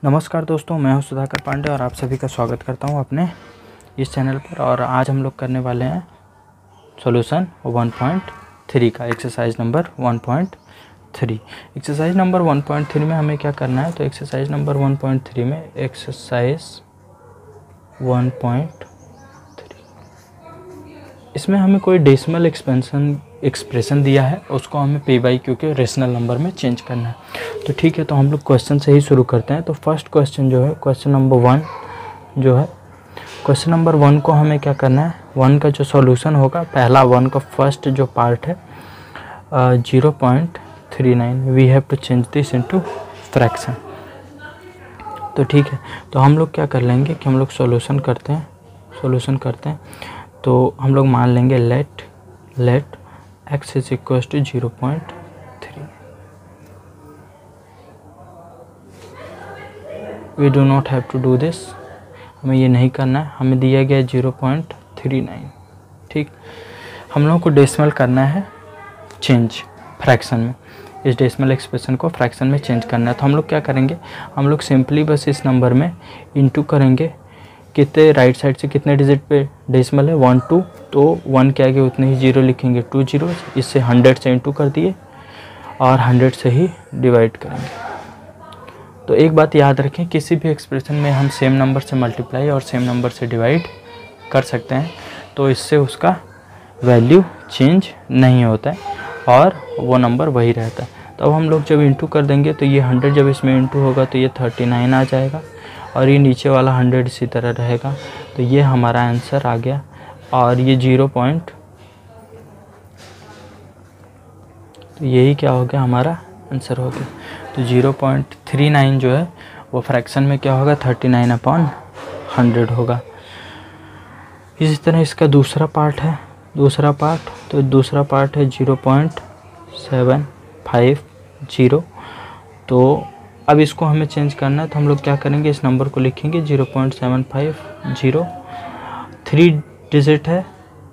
नमस्कार दोस्तों, मैं हूं सुधाकर पांडे और आप सभी का स्वागत करता हूं अपने इस चैनल पर। और आज हम लोग करने वाले हैं सॉल्यूशन 1.3 का एक्सरसाइज नंबर 1.3। एक्सरसाइज नंबर 1.3 में हमें क्या करना है, तो एक्सरसाइज नंबर 1.3 में एक्सरसाइज 1.3 इसमें हमें कोई डेसिमल एक्सप्रेशन दिया है, उसको हमें पी बाई क्यू के रेशनल नंबर में चेंज करना है। तो ठीक है, तो हम लोग क्वेश्चन से ही शुरू करते हैं। तो फर्स्ट क्वेश्चन जो है, क्वेश्चन नंबर 1 जो है, क्वेश्चन नंबर 1 को हमें क्या करना है, 1 का जो सॉल्यूशन होगा, पहला 1 का फर्स्ट जो पार्ट है 0.39, we have to change this into fraction. तो ठीक है, तो हम लोग क्या कर लेंगे कि हम लोग सॉल्यूशन करते हैं। तो हम लोग मान लेंगे let x is equal to 0.3। We do not have to do this, हमें ये नहीं करना है, हमें दिया गया 0.39। ठीक, हम लोगों को डेसिमल करना है चेंज फ्रैक्शन में, इस डेसिमल एक्सप्रेशन को फ्रैक्शन में चेंज करना है। तो हम लोग क्या करेंगे, हम लोग सिंपली बस इस नंबर में इंटू करेंगे, कितने राइट साइड से कितने डिजिट पे डेसिमल है 1 2, तो 1 के आगे उतने ही जीरो लिखेंगे, 2 जीरो, इससे 100 से इंटू कर दिए और 100 से ही डिवाइड करेंगे। तो एक बात याद रखें, किसी भी एक्सप्रेशन में हम सेम नंबर से मल्टीप्लाई और सेम नंबर से डिवाइड कर सकते हैं, तो इससे उसका वैल्यू चेंज नहीं होता है और वो नंबर वही रहता है। तो अब हम लोग जब इंटू कर देंगे तो ये 100 जब इसमें इंटू होगा तो ये 39 आ जाएगा और ये नीचे वाला 100 इसी तरह रहेगा। तो ये हमारा आंसर आ गया और ये तो यही क्या हो गया, हमारा आंसर हो गया। तो 0.39 जो है वो फ्रैक्शन में क्या होगा, 39/100 होगा। इसी तरह इसका दूसरा पार्ट है, तो दूसरा पार्ट है 0.750। तो अब इसको हमें चेंज करना है, तो हम लोग क्या करेंगे, इस नंबर को लिखेंगे 0.750, 3 डिजिट है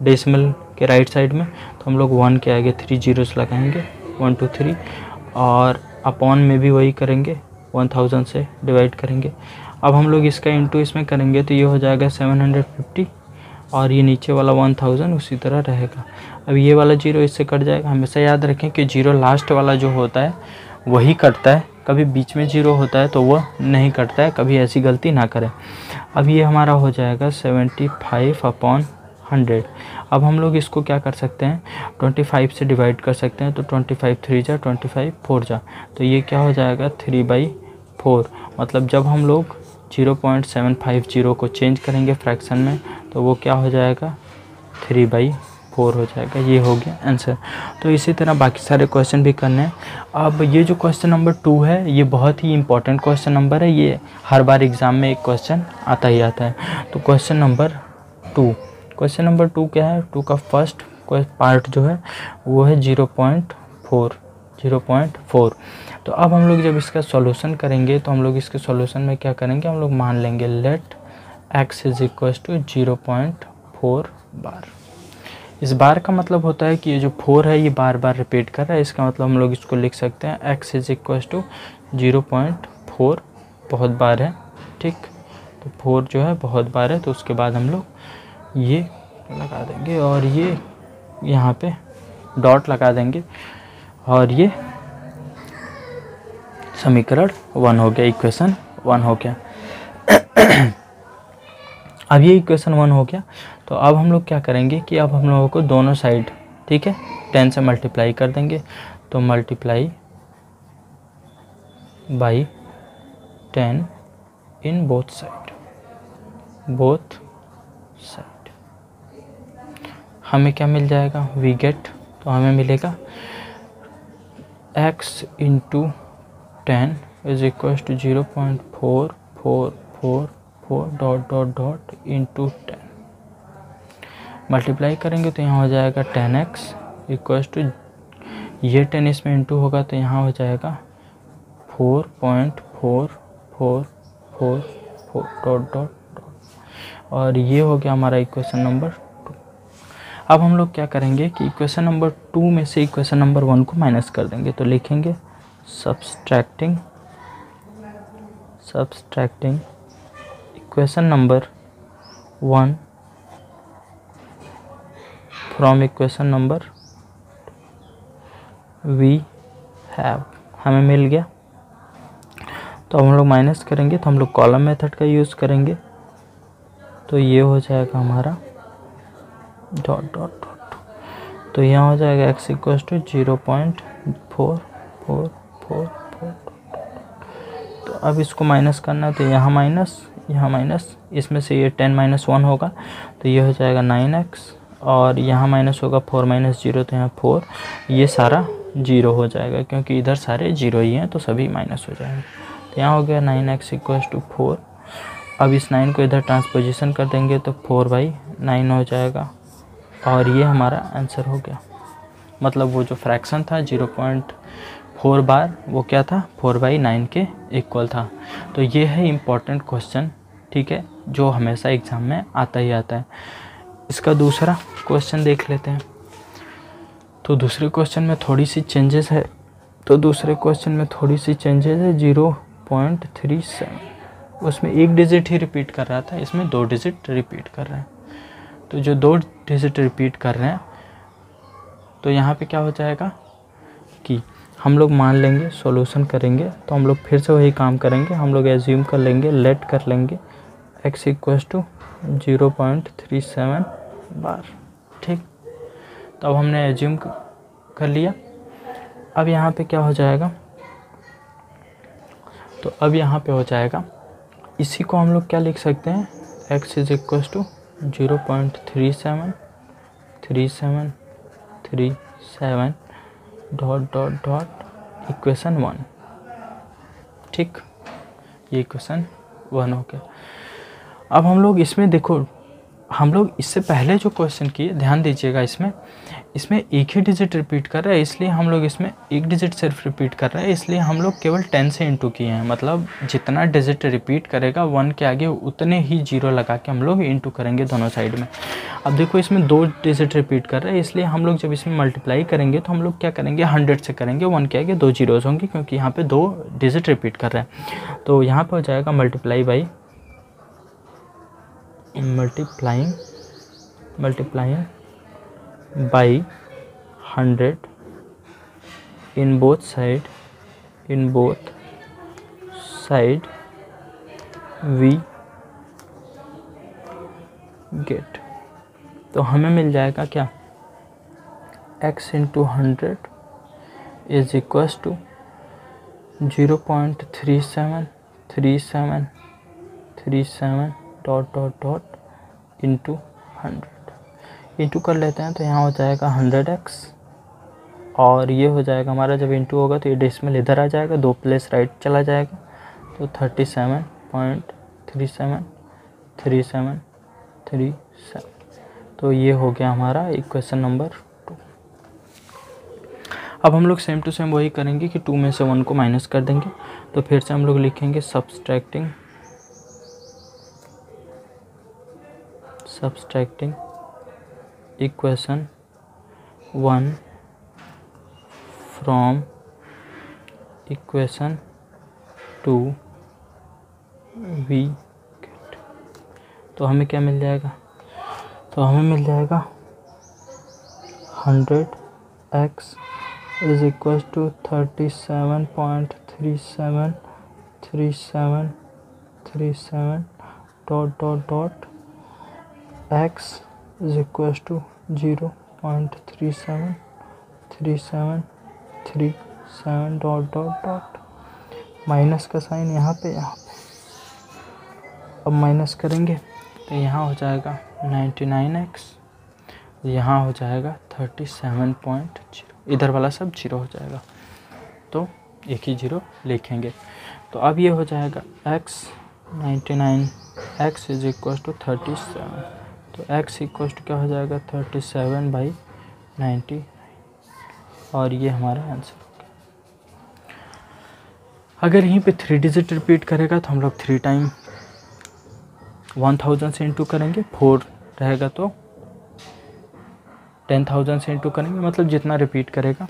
डेसिमल के राइट साइड में, तो हम लोग 1 के आगे 3 जीरोस लगाएंगे, 1 2 3, और अपॉन में भी वही करेंगे, 1000 से डिवाइड करेंगे। अब हम लोग इसका इंटू इसमें करेंगे तो ये हो जाएगा 750 और ये नीचे वाला 1000 उसी तरह रहेगा। अब ये वाला जीरो इससे कट जाएगा। हमेशा याद रखें कि जीरो लास्ट वाला जो होता है वही कटता है, कभी बीच में जीरो होता है तो वह नहीं कटता है, कभी ऐसी गलती ना करें। अब ये हमारा हो जाएगा 75/100। अब हम लोग इसको क्या कर सकते हैं, 25 से डिवाइड कर सकते हैं, तो 25 3 जा 25 4 जा, तो ये क्या हो जाएगा 3/4। मतलब जब हम लोग 0.750 को चेंज करेंगे फ्रैक्शन में तो वो क्या हो जाएगा, 3/4 हो जाएगा। ये हो गया आंसर। तो इसी तरह बाकी सारे क्वेश्चन भी करने हैं। अब ये जो क्वेश्चन नंबर 2 है, ये बहुत ही इंपॉर्टेंट क्वेश्चन नंबर है, ये हर बार एग्ज़ाम में एक क्वेश्चन आता ही आता है। तो क्वेश्चन नंबर 2 क्या है, 2 का फर्स्ट पार्ट जो है वो है 0.4। तो अब हम लोग जब इसका सॉल्यूशन करेंगे तो हम लोग इसके सॉल्यूशन में क्या करेंगे, हम लोग मान लेंगे let x is equal to 0.4 bar. इस बार का मतलब होता है कि ये जो 4 है ये बार बार रिपीट कर रहा है, इसका मतलब हम लोग इसको लिख सकते हैं x इज इक्वल टू 0.4 बहुत बार है। ठीक, तो 4 जो है बहुत बार है, तो उसके बाद हम लोग ये लगा देंगे और ये यहाँ पे डॉट लगा देंगे और ये समीकरण 1 हो गया, इक्वेशन 1 हो गया। अब ये इक्वेशन 1 हो गया, तो अब हम लोग क्या करेंगे कि अब हम लोगों को दोनों साइड, ठीक है, 10 से मल्टीप्लाई कर देंगे। तो multiply by 10 in both side, हमें क्या मिल जाएगा, वी गेट, तो हमें मिलेगा x into 10 is equal to 0.4444 into 10। Multiply करेंगे तो यहाँ हो जाएगा 10x इक्वल टू, ये 10 इसमें इंटू होगा तो यहाँ हो जाएगा 4.4444 और ये हो गया हमारा इक्वेशन नंबर 2। अब हम लोग क्या करेंगे कि इक्वेशन नंबर 2 में से इक्वेशन नंबर 1 को माइनस कर देंगे, तो लिखेंगे subtracting equation number 1 from equation number we have, हमें मिल गया। तो हम लोग माइनस करेंगे तो हम लोग कॉलम मेथड का यूज़ करेंगे, तो ये हो जाएगा हमारा डॉट डॉट डॉट, तो यहाँ हो जाएगा x इक्वल टू 0.4444। तो अब इसको माइनस करना है तो यहाँ माइनस, यहाँ माइनस, इसमें से ये 10 - 1 होगा तो ये हो जाएगा 9x, और यहाँ माइनस होगा 4 - 0 तो यहाँ 4, ये सारा 0 हो जाएगा क्योंकि इधर सारे 0 ही हैं तो सभी माइनस हो जाएंगे। तो यहाँ हो गया 9x इक्वल टू 4। अब इस 9 को इधर ट्रांसपोजिशन कर देंगे तो 4/9 हो जाएगा, और ये हमारा आंसर हो गया। मतलब वो जो फ्रैक्शन था 0.4 बार, वो क्या था 4/9 के इक्वल था। तो ये है इम्पॉर्टेंट क्वेश्चन, ठीक है, जो हमेशा एग्ज़ाम में आता ही आता है। इसका दूसरा क्वेश्चन देख लेते हैं। तो दूसरे क्वेश्चन में थोड़ी सी चेंजेस है, 0.37, उसमें एक डिजिट ही रिपीट कर रहा था, इसमें 2 डिजिट रिपीट कर रहे हैं। तो जो 2 डिजिट रिपीट कर रहे हैं तो यहाँ पे क्या हो जाएगा कि हम लोग मान लेंगे, सॉल्यूशन करेंगे तो हम लोग फिर से वही काम करेंगे, हम लोग एज्यूम कर लेंगे, लेट कर लेंगे x इक्वल टू 0.37 बार, ठीक। तो अब हमने एज्यूम कर लिया। अब यहाँ पे क्या हो जाएगा, तो अब यहाँ पे हो जाएगा, इसी को हम लोग क्या लिख सकते हैं, x is equal to 0.373737 dot dot dot equation 1, ठीक, ये इक्वेशन 1 हो गया। अब हम लोग इसमें देखो, हम लोग इससे पहले जो क्वेश्चन किए, ध्यान दीजिएगा, इसमें एक ही डिजिट रिपीट कर रहा है, इसलिए हम लोग इसमें एक डिजिट सिर्फ रिपीट कर रहा है, इसलिए हम लोग केवल 10 से इंटू किए हैं। मतलब जितना डिजिट रिपीट करेगा 1 के आगे उतने ही 0 लगा के हम लोग इंटू करेंगे दोनों साइड में। अब देखो इसमें 2 डिजिट रिपीट कर रहा है, इसलिए हम लोग जब इसमें मल्टीप्लाई करेंगे तो हम लोग क्या करेंगे, 100 से करेंगे, 1 के आगे 2 जीरोस होंगे क्योंकि यहाँ पर 2 डिजिट रिपीट कर रहे हैं। तो यहाँ पर हो जाएगा multiply by 100 in both side we get। तो हमें मिल जाएगा क्या, x into 100 is equal to 0.373737 dot dot dot into 100, into कर लेते हैं तो यहाँ हो जाएगा 100x, और ये हो जाएगा हमारा, जब इंटू होगा तो ये डेसिमल इधर आ जाएगा, 2 प्लेस राइट चला जाएगा, तो 37.373737। तो ये हो गया हमारा इक्वेशन नंबर 2। अब हम लोग सेम टू सेम वही करेंगे कि 2 में से 1 को माइनस कर देंगे। तो फिर से हम लोग लिखेंगे subtracting equation 1 from equation 2 we get. तो हमें क्या मिल जाएगा, तो हमें मिल जाएगा 100x is equal to 37.373737 dot dot dot x is equal to 0.373737 dot dot dot, minus का साइन यहाँ पे। अब माइनस करेंगे तो यहाँ हो जाएगा 99x, यहाँ हो जाएगा 37.0, इधर वाला सब 0 हो जाएगा, तो एक ही 0 लिखेंगे। तो अब ये हो जाएगा x 99x is equal to 37, तो x इक्वल टू क्या हो जाएगा 37/99, और ये हमारा आंसर हो गया। अगर यहीं पे 3 डिजिट रिपीट करेगा तो हम लोग 3 टाइम 1000 से इंटू करेंगे, 4 रहेगा तो 10,000 से इंटू करेंगे, मतलब जितना रिपीट करेगा।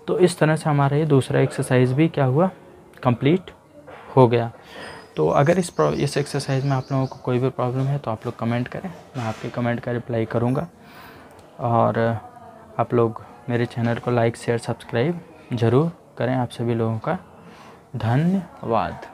तो इस तरह से हमारा ये दूसरा एक्सरसाइज भी क्या हुआ, कंप्लीट हो गया। तो अगर इस एक्सरसाइज में आप लोगों को कोई भी प्रॉब्लम है तो आप लोग कमेंट करें, मैं आपके कमेंट का रिप्लाई करूँगा। और आप लोग मेरे चैनल को लाइक शेयर सब्सक्राइब ज़रूर करें। आप सभी लोगों का धन्यवाद।